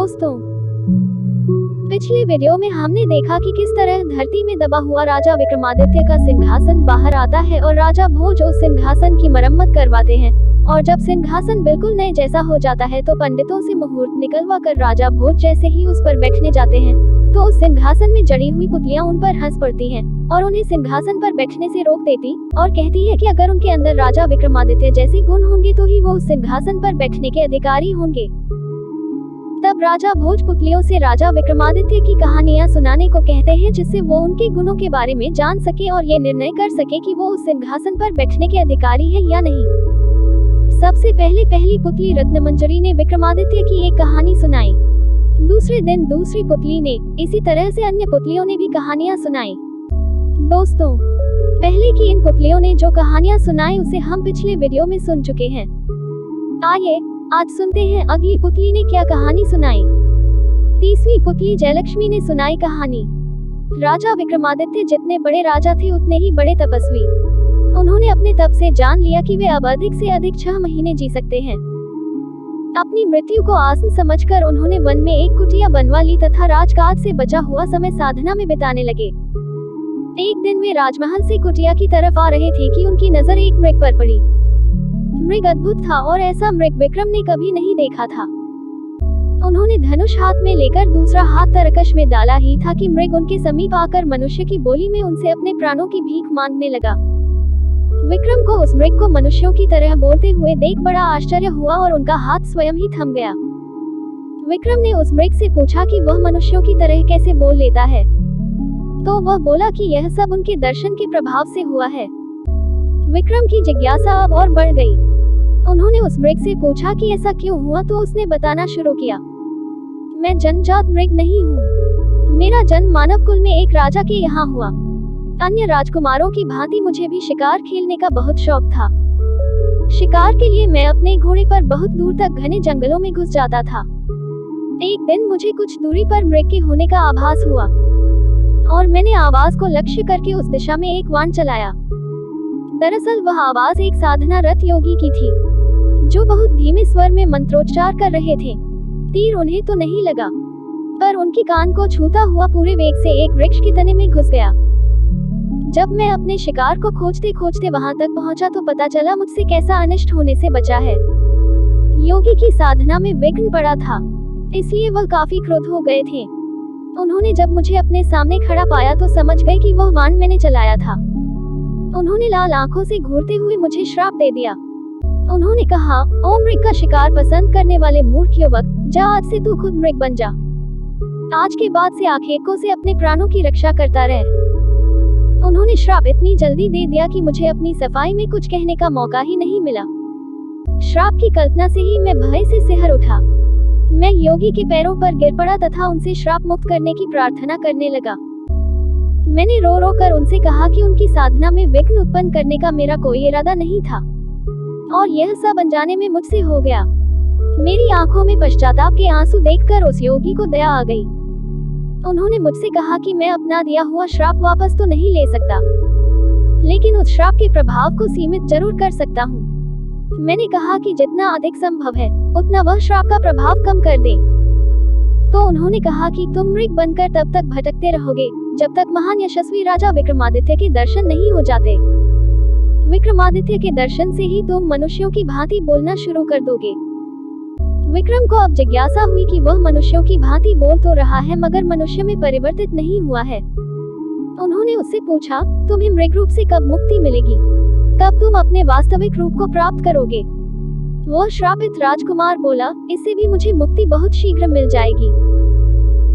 दोस्तों, पिछले वीडियो में हमने देखा कि किस तरह धरती में दबा हुआ राजा विक्रमादित्य का सिंहासन बाहर आता है और राजा भोज उस सिंहासन की मरम्मत करवाते हैं। और जब सिंहासन बिल्कुल नए जैसा हो जाता है तो पंडितों से मुहूर्त निकलवा कर राजा भोज जैसे ही उस पर बैठने जाते हैं तो उस सिंहासन में जड़ी हुई पुतलियां उन पर हंस पड़ती हैं और उन्हें सिंहासन पर बैठने से रोक देती और कहती है कि अगर उनके अंदर राजा विक्रमादित्य जैसे गुण होंगे तो ही वो उस सिंहासन पर बैठने के अधिकारी होंगे। तब राजा भोज पुतलियों से राजा विक्रमादित्य की कहानियां सुनाने को कहते हैं जिससे वो उनके गुणों के बारे में जान सके और ये निर्णय कर सके कि वो उस सिंहासन पर बैठने के अधिकारी है या नहीं। सबसे पहले पहली पुतली रत्नमंजरी ने विक्रमादित्य की एक कहानी सुनाई। दूसरे दिन दूसरी पुतली ने, इसी तरह से अन्य पुतलियों ने भी कहानियां सुनाई। दोस्तों, पहले की इन पुतलियों ने जो कहानियां सुनाई उसे हम पिछले वीडियो में सुन चुके हैं। आइए आज सुनते हैं अगली पुतली ने क्या कहानी सुनाई। तीसरी पुतली जयलक्ष्मी ने सुनाई कहानी। राजा विक्रमादित्य जितने बड़े राजा थे उतने ही बड़े तपस्वी। उन्होंने अपने तप से जान लिया कि वे अब अधिक से अधिक 6 महीने जी सकते हैं। अपनी मृत्यु को आसन समझकर उन्होंने वन में एक कुटिया बनवा ली तथा राजकाज से बचा हुआ समय साधना में बिताने लगे। एक दिन वे राजमहल से कुटिया की तरफ आ रहे थे कि उनकी नजर एक मृग पर पड़ी। मृग अद्भुत था और ऐसा मृग विक्रम ने कभी नहीं देखा था। उन्होंने धनुष हाथ में लेकर दूसरा हाथ तरकश में डाला ही था कि मृग उनके समीप आकर मनुष्य की बोली में उनसे अपने प्राणों की भीख मांगने लगा। विक्रम को उस मृग को मनुष्यों की तरह बोलते हुए देख बड़ा आश्चर्य हुआ और उनका हाथ स्वयं ही थम गया। विक्रम ने उस मृग से पूछा कि वह मनुष्यों की तरह कैसे बोल लेता है, तो वह बोला कि यह सब उनके दर्शन के प्रभाव से हुआ है। विक्रम की जिज्ञासा अब और बढ़ गई। उन्होंने उस मृग से पूछा कि ऐसा क्यों हुआ, तो उसने बताना शुरू किया, मैं जन्मजात मृग नहीं हूँ। मेरा जन्म मानव कुल में एक राजा के यहाँ हुआ। अन्य राजकुमारों की भांति मुझे भी शिकार खेलने का बहुत शौक था। शिकार के लिए मैं अपने घोड़े पर बहुत दूर तक घने जंगलों में घुस जाता था। एक दिन मुझे कुछ दूरी पर मृग के होने का आभास हुआ और मैंने आवाज को लक्ष्य करके उस दिशा में एक बाण चलाया। दरअसल वह आवाज एक साधना रत योगी की थी जो बहुत धीमे स्वर में मंत्रोच्चार कर रहे थे। तीर उन्हें तो नहीं लगा पर उनके कान को छूता हुआ पूरे वेग से एक वृक्ष के तने में घुस गया। जब मैं अपने शिकार को खोजते खोजते वहां तक पहुंचा तो पता चला मुझसे कैसा अनिष्ट होने से बचा है। योगी की साधना में विघ्न पड़ा था, इसलिए वह काफी क्रोध हो गए थे। उन्होंने जब मुझे अपने सामने खड़ा पाया तो समझ गए कि वह बाण मैंने चलाया था। उन्होंने लाल आंखों से घूरते हुए मुझे श्राप दे दिया। उन्होंने कहा, ओ मृग का शिकार पसंद करने वाले मूर्ख युवक, जा आज से तू खुद मृग बन जा। आज के बाद से आखेटों से अपने प्राणों की रक्षा करता रह। उन्होंने श्राप इतनी जल्दी दे दिया कि मुझे अपनी सफाई में कुछ कहने का मौका ही नहीं मिला। श्राप की कल्पना से ही मैं भय से सिहर उठा। मैं योगी के पैरों पर गिर पड़ा तथा उनसे श्राप मुक्त करने की प्रार्थना करने लगा। मैंने रो रो कर उनसे कहा कि उनकी साधना में विघ्न उत्पन्न करने का मेरा कोई इरादा नहीं था और यह सब अनजाने में मुझसे हो गया। मेरी आंखों में पश्चाताप के आंसू देखकर उस योगी को दया आ गई। उन्होंने मुझसे कहा कि मैं अपना दिया हुआ श्राप वापस तो नहीं ले सकता, लेकिन उस श्राप के प्रभाव को सीमित जरूर कर सकता हूँ। मैंने कहा कि जितना अधिक संभव है उतना वह श्राप का प्रभाव कम कर दे। तो उन्होंने कहा कि तुम मृग बनकर तब तक भटकते रहोगे जब तक महान यशस्वी राजा विक्रमादित्य के दर्शन नहीं हो जाते। विक्रमादित्य के दर्शन से ही तुम मनुष्यों की भांति बोलना शुरू कर दोगे। विक्रम को अब जिज्ञासा हुई कि वह मनुष्यों की भांति बोल तो रहा है मगर मनुष्य में परिवर्तित नहीं हुआ है। उन्होंने उससे पूछा, तुम्हें मृग रूप से कब मुक्ति मिलेगी, कब तुम अपने वास्तविक रूप को प्राप्त करोगे। वह श्रापित राजकुमार बोला, इससे भी मुझे मुक्ति बहुत शीघ्र मिल जाएगी।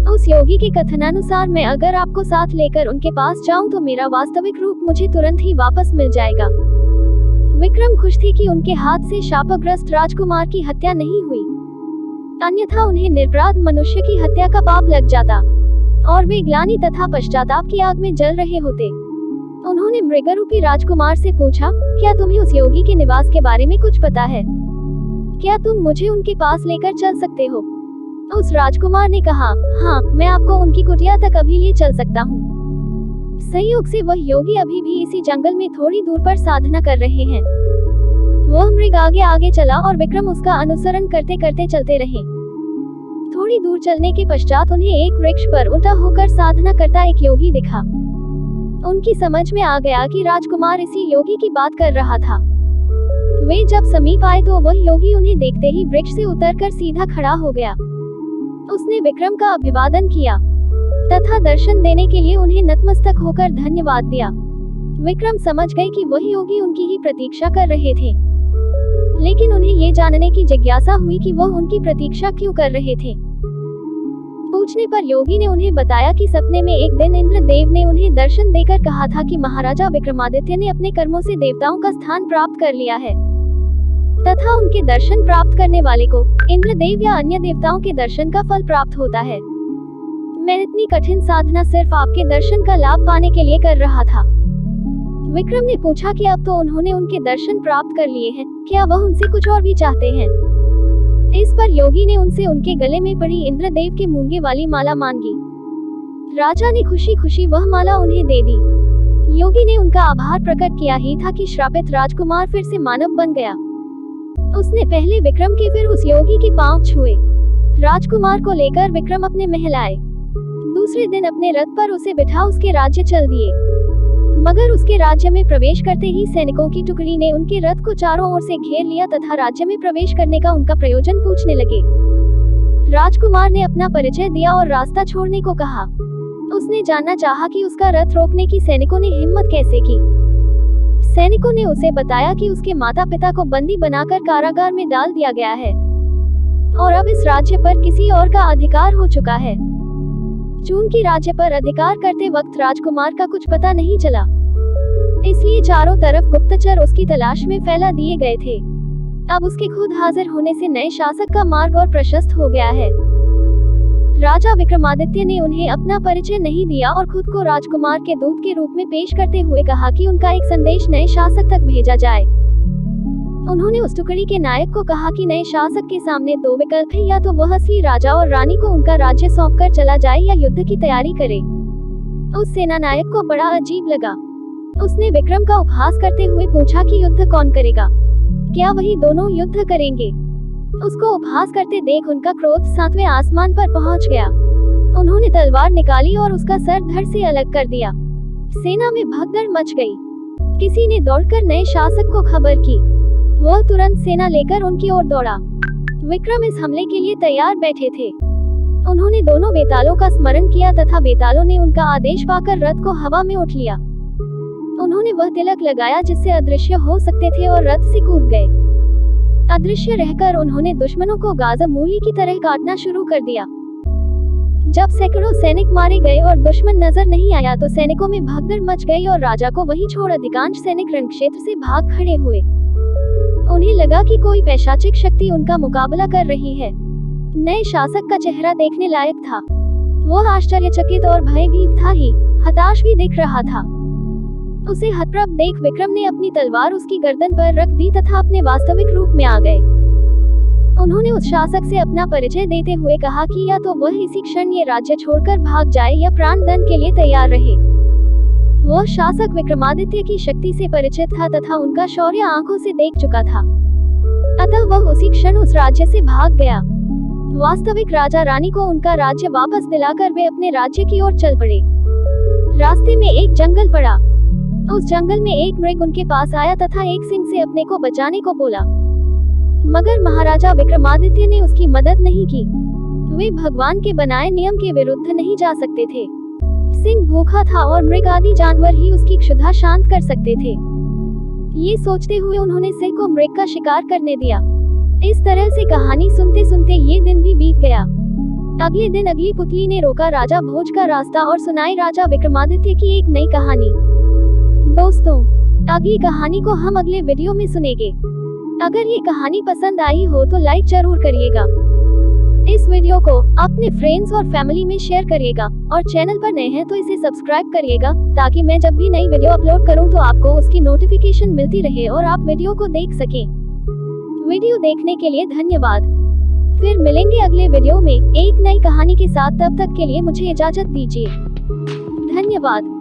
उस योगी के कथनानुसार मैं अगर आपको साथ लेकर उनके पास जाऊं तो मेरा वास्तविक रूप मुझे तुरंत ही वापस मिल जाएगा। विक्रम खुश थे कि उनके हाथ से शापग्रस्त राजकुमार की हत्या नहीं हुई, अन्यथा उन्हें निर्पराध मनुष्य की हत्या का पाप लग जाता और वे ग्लानि तथा पश्चाताप की आग में जल रहे होते। उन्होंने मृगरूपी राजकुमार से पूछा, क्या तुम्हें उस योगी के निवास के बारे में कुछ पता है? क्या तुम मुझे उनके पास लेकर चल सकते हो? उस राजकुमार ने कहा, हाँ, मैं आपको उनकी कुटिया तक अभी ले चल सकता हूँ। संयोग से वह योगी अभी भी इसी जंगल में थोड़ी दूर पर साधना कर रहे हैं। वह मृग आगे आगे चला और विक्रम उसका अनुसरण करते करते चलते रहे। थोड़ी दूर चलने के पश्चात उन्हें एक वृक्ष पर उल्टा होकर साधना करता एक योगी दिखा। उनकी समझ में आ गया कि राजकुमार इसी योगी की बात कर रहा था। वे जब समीप आए तो वह योगी उन्हें देखते ही वृक्ष से उतरकर सीधा खड़ा हो गया। उसने विक्रम का अभिवादन किया तथा दर्शन देने के लिए उन्हें नतमस्तक होकर धन्यवाद दिया। विक्रम समझ गए कि वही योगी उनकी ही प्रतीक्षा कर रहे थे, लेकिन उन्हें ये जानने की जिज्ञासा हुई कि वह उनकी प्रतीक्षा क्यों कर रहे थे। पूछने पर योगी ने उन्हें बताया कि सपने में एक दिन इंद्रदेव ने उन्हें दर्शन देकर कहा था कि महाराजा विक्रमादित्य ने अपने कर्मों से देवताओं का स्थान प्राप्त कर लिया है तथा उनके दर्शन प्राप्त करने वाले को इंद्रदेव या अन्य देवताओं के दर्शन का फल प्राप्त होता है। मैं इतनी कठिन साधना सिर्फ आपके दर्शन का लाभ पाने के लिए कर रहा था। विक्रम ने पूछा कि अब तो उन्होंने उनके दर्शन प्राप्त कर लिए हैं, क्या वह उनसे कुछ और भी चाहते हैं। इस पर योगी ने उनसे उनके गले में पड़ी इंद्रदेव के मूंगे वाली माला मांगी। राजा ने खुशी खुशी वह माला उन्हें दे दी। योगी ने उनका आभार प्रकट किया ही था कि श्रापित राजकुमार फिर से मानव बन गया। उसने पहले विक्रम के फिर उस योगी के पांव छुए। राजकुमार को लेकर विक्रम अपने महल आए। दूसरे दिन अपने रथ पर उसे बिठा उसके राज्य चल दिए। मगर उसके राज्य में प्रवेश करते ही सैनिकों की टुकड़ी ने उनके रथ को चारों ओर से घेर लिया तथा राज्य में प्रवेश करने का उनका प्रयोजन पूछने लगे। राजकुमार ने अपना परिचय दिया और रास्ता छोड़ने को कहा। उसने जानना चाहा कि उसका रथ रोकने की सैनिकों ने हिम्मत कैसे की। सैनिकों ने उसे बताया कि उसके माता पिता को बंदी बनाकर कारागार में डाल दिया गया है और अब इस राज्य पर किसी और का अधिकार हो चुका है। चूंकि राज्य पर अधिकार करते वक्त राजकुमार का कुछ पता नहीं चला, इसलिए चारों तरफ गुप्तचर उसकी तलाश में फैला दिए गए थे। अब उसके खुद हाजिर होने से नए शासक का मार्ग और प्रशस्त हो गया है। राजा विक्रमादित्य ने उन्हें अपना परिचय नहीं दिया और खुद को राजकुमार के दूत के रूप में पेश करते हुए कहा कि उनका एक संदेश नए शासक तक भेजा जाए। उन्होंने उस टुकड़ी के नायक को कहा कि नए शासक के सामने दो विकल्प है, या तो वह असली राजा और रानी को उनका राज्य सौंपकर चला जाए या युद्ध की तैयारी करे। उस सेना नायक को बड़ा अजीब लगा। उसने विक्रम का उपहास करते हुए पूछा कि युद्ध कौन करेगा, क्या वही दोनों युद्ध करेंगे। उसको उपहास करते देख उनका क्रोध 7वें आसमान पर पहुंच गया। उन्होंने तलवार निकाली और उसका सर धड़ से अलग कर दिया। सेना में भगदड़ मच गई। किसी ने दौड़कर नए शासक को खबर की। वह तुरंत सेना लेकर उनकी ओर दौड़ा। विक्रम इस हमले के लिए तैयार बैठे थे। उन्होंने दोनों बेतालों का स्मरण किया तथा बेतालों ने उनका आदेश पाकर रथ को हवा में उठ लिया। उन्होंने वह तिलक लगाया जिससे अदृश्य हो सकते थे और रथ से कूद गए। अदृश्य रहकर उन्होंने दुश्मनों को गाजर मूली की तरह काटना शुरू कर दिया। जब सैकड़ों सैनिक मारे गए और दुश्मन नजर नहीं आया तो सैनिकों में भगदड़ मच गई और राजा को वहीं छोड़ अधिकांश सैनिक रणक्षेत्र से भाग खड़े हुए। उन्हें लगा कि कोई पैशाचिक शक्ति उनका मुकाबला कर रही है। नए शासक का चेहरा देखने लायक था। वह आश्चर्यचकित और भयभीत था ही, हताश भी दिख रहा था। उसे हतप्रभ देख विक्रम ने अपनी तलवार उसकी गर्दन पर रख दी तथा अपने वास्तविक रूप में आ गए। उन्होंने उस शासक से अपना परिचय देते हुए कहा कि या तो वह इसी क्षण ये राज्य छोड़कर भाग जाए या प्राण दंड के लिए तैयार रहे। वह शासक विक्रमादित्य की शक्ति से परिचित था तथा उनका शौर्य आंखों से देख चुका था। अतः वह उसी क्षण उस राज्य से भाग गया। वास्तविक राजा रानी को उनका राज्य वापस दिलाकर वे अपने राज्य की ओर चल पड़े। रास्ते में एक जंगल पड़ा। उस जंगल में एक मृग उनके पास आया तथा एक सिंह से अपने को बचाने को बोला, मगर महाराजा विक्रमादित्य ने उसकी मदद नहीं की। वे भगवान के बनाए नियम के विरुद्ध नहीं जा सकते थे। सिंह भूखा था और मृग आदि जानवर ही उसकी क्षुधा शांत कर सकते थे। ये सोचते हुए उन्होंने सिंह को मृग का शिकार करने दिया। इस तरह से कहानी सुनते सुनते ये दिन भी बीत गया। अगले दिन अगली पुतली ने रोका राजा भोज का रास्ता और सुनाई राजा विक्रमादित्य की एक नई कहानी। दोस्तों, अगली कहानी को हम अगले वीडियो में सुनेंगे। अगर ये कहानी पसंद आई हो तो लाइक जरूर करिएगा। इस वीडियो को अपने फ्रेंड्स और फैमिली में शेयर करिएगा और चैनल पर नए हैं तो इसे सब्सक्राइब करिएगा ताकि मैं जब भी नई वीडियो अपलोड करूं तो आपको उसकी नोटिफिकेशन मिलती रहे और आप वीडियो को देख सकें। वीडियो देखने के लिए धन्यवाद। फिर मिलेंगे अगले वीडियो में एक नई कहानी के साथ। तब तक के लिए मुझे इजाजत दीजिए। धन्यवाद।